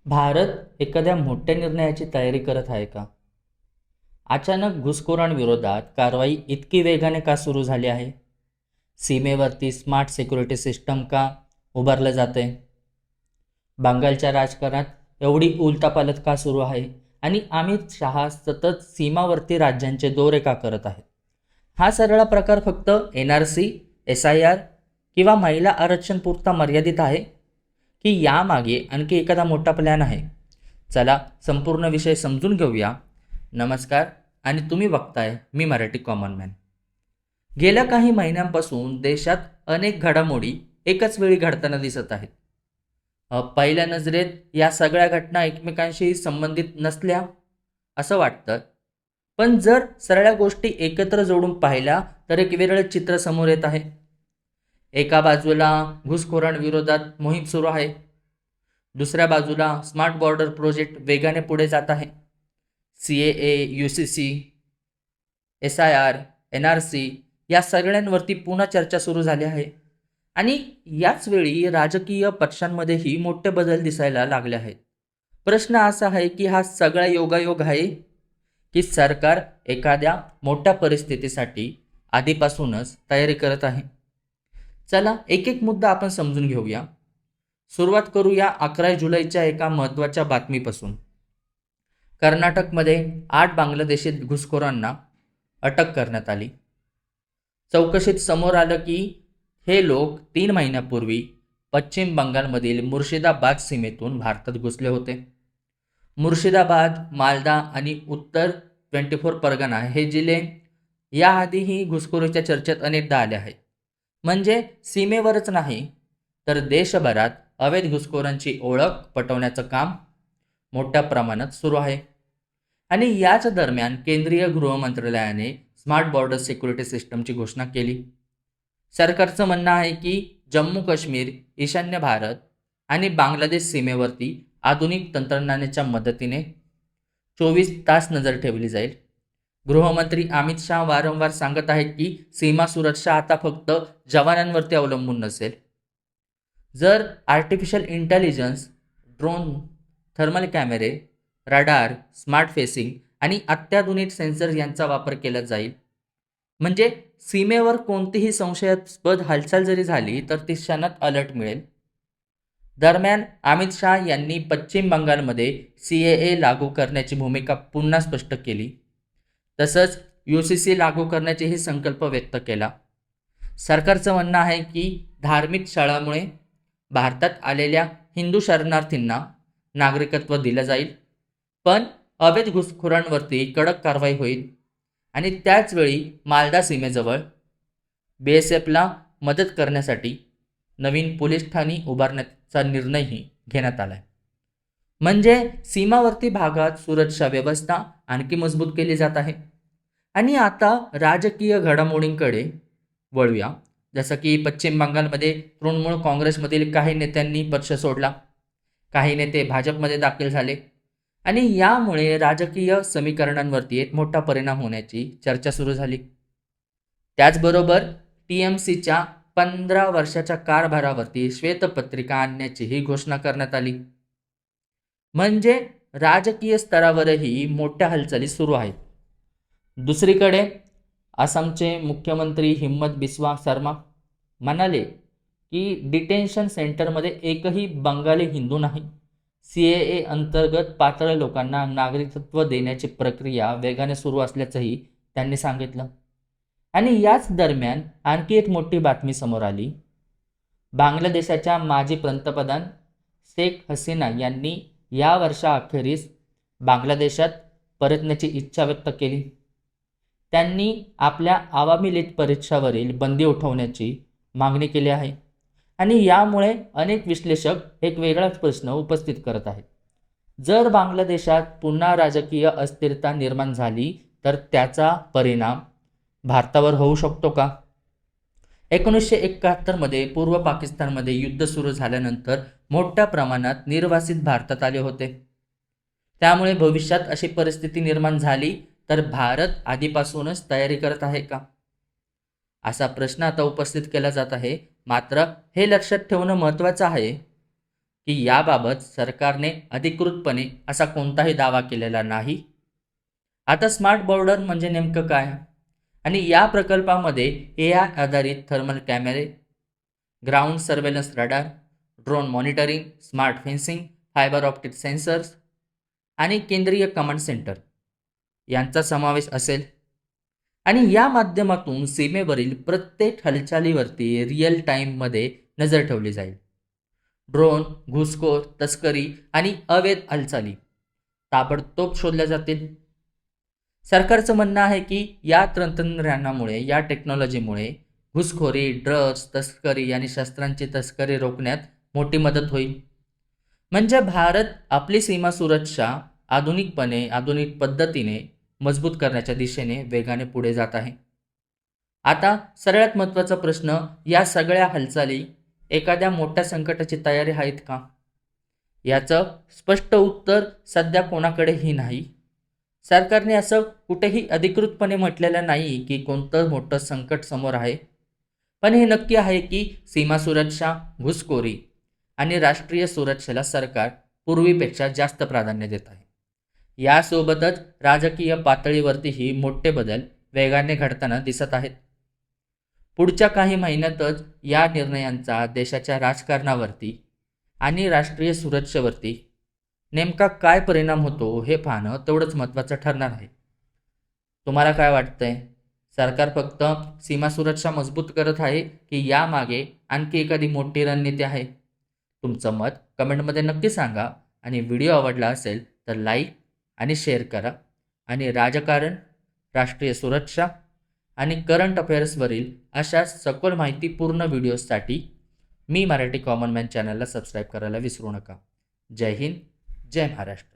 भारत एखाद्या मोठ्या निर्णयाची तयारी करत आहे का? अचानक घुसखोरांविरोधात कारवाई इतकी वेगाने का सुरू झाली आहे? सीमेवरती स्मार्ट सिक्युरिटी सिस्टम का उभारलं जाते? बंगालच्या राजकारणात एवढी उलथापालथ का सुरू आहे? आणि अमित शहा सतत सीमावर्ती राज्यांचे दौरे का करत आहेत? हा सगळा प्रकार फक्त NRC, SIR किंवा महिला आरक्षण पुरता मर्यादित आहे, की यामागे आणखी एखादा मोठा प्लॅन आहे? चला संपूर्ण विषय समजून घेऊया. नमस्कार, आणि तुम्ही बघताय मी मराठी कॉमन मॅन. गेल्या काही महिन्यांपासून देशात अनेक घडामोडी एकाच वेळी घडताना दिसत आहेत. पहिल्या नजरेत या सगळ्या घटना एकमेकांशी संबंधित नसल्या असं वाटतं, पण जर सगळ्या गोष्टी एकत्र जोडून पाहिल्या तर एक वेगळं चित्र समोर येत आहे. एका बाजूला घुसखोरांविरोधात मोहीम सुरू आहे, दुसऱ्या बाजूला स्मार्ट बॉर्डर प्रोजेक्ट वेगाने पुढे जात आहे. CAA, UCC, SIR, NRC या सगळ्यांवरती पुन्हा चर्चा सुरू झाली आहे. आणि याच वेळी राजकीय पक्षांमध्येही मोठे बदल दिसायला लागले आहेत. प्रश्न असा आहे की हा सगळा योगायोग आहे, की सरकार एखाद्या मोठ्या परिस्थितीसाठी आधीपासूनच तयारी करत आहे? चला एक एक मुद्दा आपण समजून घेऊया. सुरुवात करूया 11 जुलैच्या एका महत्त्वाच्या बातमीपासून. कर्नाटकमध्ये 8 बांगलादेशी घुसखोरांना अटक करण्यात आली. चौकशीत समोर आलं की हे लोक 3 महिन्यापूर्वी पश्चिम बंगालमधील मुर्शिदाबाद सीमेतून भारतात घुसले होते. मुर्शिदाबाद, मालदा आणि उत्तर 24 परगणा हे जिल्हे याआधीही घुसखोरीच्या चर्चेत अनेकदा आले आहेत. म्हणजे सीमेवरच नाही तर देशभरात अवैध घुसखोरांची ओळख पटवण्याचं काम मोठ्या प्रमाणात सुरू आहे. आणि याच दरम्यान केंद्रीय गृह मंत्रालयाने स्मार्ट बॉर्डर सिक्युरिटी सिस्टमची घोषणा केली. सरकारचं म्हणणं आहे की जम्मू काश्मीर, ईशान्य भारत आणि बांगलादेश सीमेवरती आधुनिक तंत्रज्ञानाच्या मदतीने 24 तास नजर ठेवली जाईल. गृहमंत्री अमित शहा वारंवार सांगत आहेत की सीमा सुरक्षा आता फक्त जवानांवरती अवलंबून नसेल. जर आर्टिफिशियल इंटेलिजन्स, ड्रोन, थर्मल कॅमेरे, रडार, स्मार्ट फेसिंग आणि अत्याधुनिक सेन्सर यांचा वापर केला जाईल, म्हणजे सीमेवर कोणतीही संशयास्पद हालचाल जरी झाली तर ती क्षणात अलर्ट मिळेल. दरम्यान अमित शहा यांनी पश्चिम बंगालमध्ये CAA लागू करण्याची भूमिका पुन्हा स्पष्ट केली. तसंच UCC लागू करण्याचेही संकल्प व्यक्त केला. सरकारचं म्हणणं आहे की धार्मिक छळामुळे भारतात आलेल्या हिंदू शरणार्थींना नागरिकत्व दिलं जाईल, पण अवैध घुसखोरांवरती कडक कारवाई होईल. आणि त्याचवेळी मालदा सीमेजवळ BSFला मदत करण्यासाठी नवीन पोलीस ठाणी उभारण्याचा निर्णयही घेण्यात आला आहे. म्हणजे सीमावर्ती भागात सुरक्षा व्यवस्था आणखी मजबूत केली जात आहे. आणि आता राजकीय घडामोडींकडे वळूया. जसं की पश्चिम बंगालमध्ये तृणमूल काँग्रेसमधील काही नेत्यांनी पक्ष सोडला, काही नेते भाजपमध्ये दाखल झाले आणि यामुळे राजकीय समीकरणांवरती एक मोठा परिणाम होण्याची चर्चा सुरू झाली. त्याचबरोबर TMCच्या 15 वर्षाच्या कारभारावरती श्वेतपत्रिका आणण्याचीही घोषणा करण्यात आली. म्हणजे राजकीय स्तरावरही मोठ्या हालचाली सुरू आहेत. दुसरीकडे आसामचे मुख्यमंत्री हिम्मत बिस्वा शर्मा म्हणाले की डिटेन्शन सेंटरमध्ये एकही बंगाली हिंदू नाही. CAA अंतर्गत पात्र लोकांना नागरिकत्व देण्याची प्रक्रिया वेगाने सुरू असल्याचंही त्यांनी सांगितलं. आणि याच दरम्यान आणखी एक मोठी बातमी समोर आली. बांगलादेशाच्या माजी पंतप्रधान शेख हसीना यांनी या वर्षाअखेरीस बांगलादेशात परतण्याची इच्छा व्यक्त केली. त्यांनी आपल्या आवामी लीग परीक्षावरील बंदी उठवण्याची मागणी केली आहे. आणि यामुळे अनेक विश्लेषक एक वेगळाच प्रश्न उपस्थित करत आहेत. जर बांगलादेशात पुन्हा राजकीय अस्थिरता निर्माण झाली तर त्याचा परिणाम भारतावर होऊ शकतो का? 1971 मध्ये पूर्व पाकिस्तानमध्ये युद्ध सुरू झाल्यानंतर मोठ्या प्रमाणात निर्वासित भारतात आले होते. त्यामुळे भविष्यात अशी परिस्थिती निर्माण झाली तर भारत आधीपासूनच तयारी करत आहे का, असा प्रश्न आता उपस्थित केला जात आहे. मात्र हे लक्षात ठेवणं महत्त्वाचं आहे, की याबाबत सरकारने अधिकृतपणे असा कोणताही दावा केलेला नाही. आता स्मार्ट बॉर्डर म्हणजे नेमकं काय? आणि या प्रकल्पामध्ये AI आधारित थर्मल कॅमेरे, ground surveillance radar, drone monitoring, smart fencing, fibre optic sensors आणि केंद्रीय कमांड सेंटर यांचा समावेश असेल. आणि या माध्यमातून सीमेवरील प्रत्येक हालचालीवरती रिअल टाईममध्ये नजर ठेवली जाईल. ड्रोन, घुसखोर, तस्करी आणि अवैध हालचाली ताबडतोब शोधल्या जातील. सरकारचं म्हणणं आहे की या तंत्रज्ञानामुळे, या टेक्नॉलॉजीमुळे घुसखोरी, ड्रग्ज तस्करी आणि शस्त्रांची तस्करी रोखण्यात मोठी मदत होईल. म्हणजे भारत आपली सीमा सुरक्षा आधुनिक पद्धतीने मजबूत करण्याच्या दिशेने वेगाने पुढे जात आहे. आता सगळ्यात महत्त्वाचा प्रश्न, या सगळ्या हालचाली एखाद्या मोठ्या संकटाची तयारी आहेत का? याचं स्पष्ट उत्तर सध्या कोणाकडेही नाही. सरकारने असं कुठेही अधिकृतपणे म्हटलेलं नाही की कोणतं मोठं संकट समोर आहे. पण हे नक्की आहे की सीमा सुरक्षा, घुसखोरी आणि राष्ट्रीय सुरक्षेला सरकार पूर्वीपेक्षा जास्त प्राधान्य देत आहे. यासोबतच राजकीय पातळीवरतीही मोठे बदल वेगाने घडताना दिसत आहेत. पुढच्या काही महिन्यातच या निर्णयांचा देशाच्या राजकारणावरती आणि राष्ट्रीय सुरक्षेवरती नेमका काय परिणाम होतो हे पाहणं तेवढंच महत्त्वाचं ठरणार आहे. तुम्हाला काय वाटतंय? सरकार फक्त सीमा सुरक्षा मजबूत करत आहे की यामागे आणखी एखादी मोठी रणनीती आहे? तुमचं मत कमेंटमध्ये नक्की सांगा आणि व्हिडिओ आवडला असेल तर लाईक आणि शेअर करा. आणि राजकारण, राष्ट्रीय सुरक्षा आणि करंट अफेअर्सवरील अशा सखोल माहितीपूर्ण व्हिडिओजसाठी मी मराठी कॉमन मॅन चॅनलला सबस्क्राईब करायला विसरू नका. जय हिंद, जय महाराष्ट्र.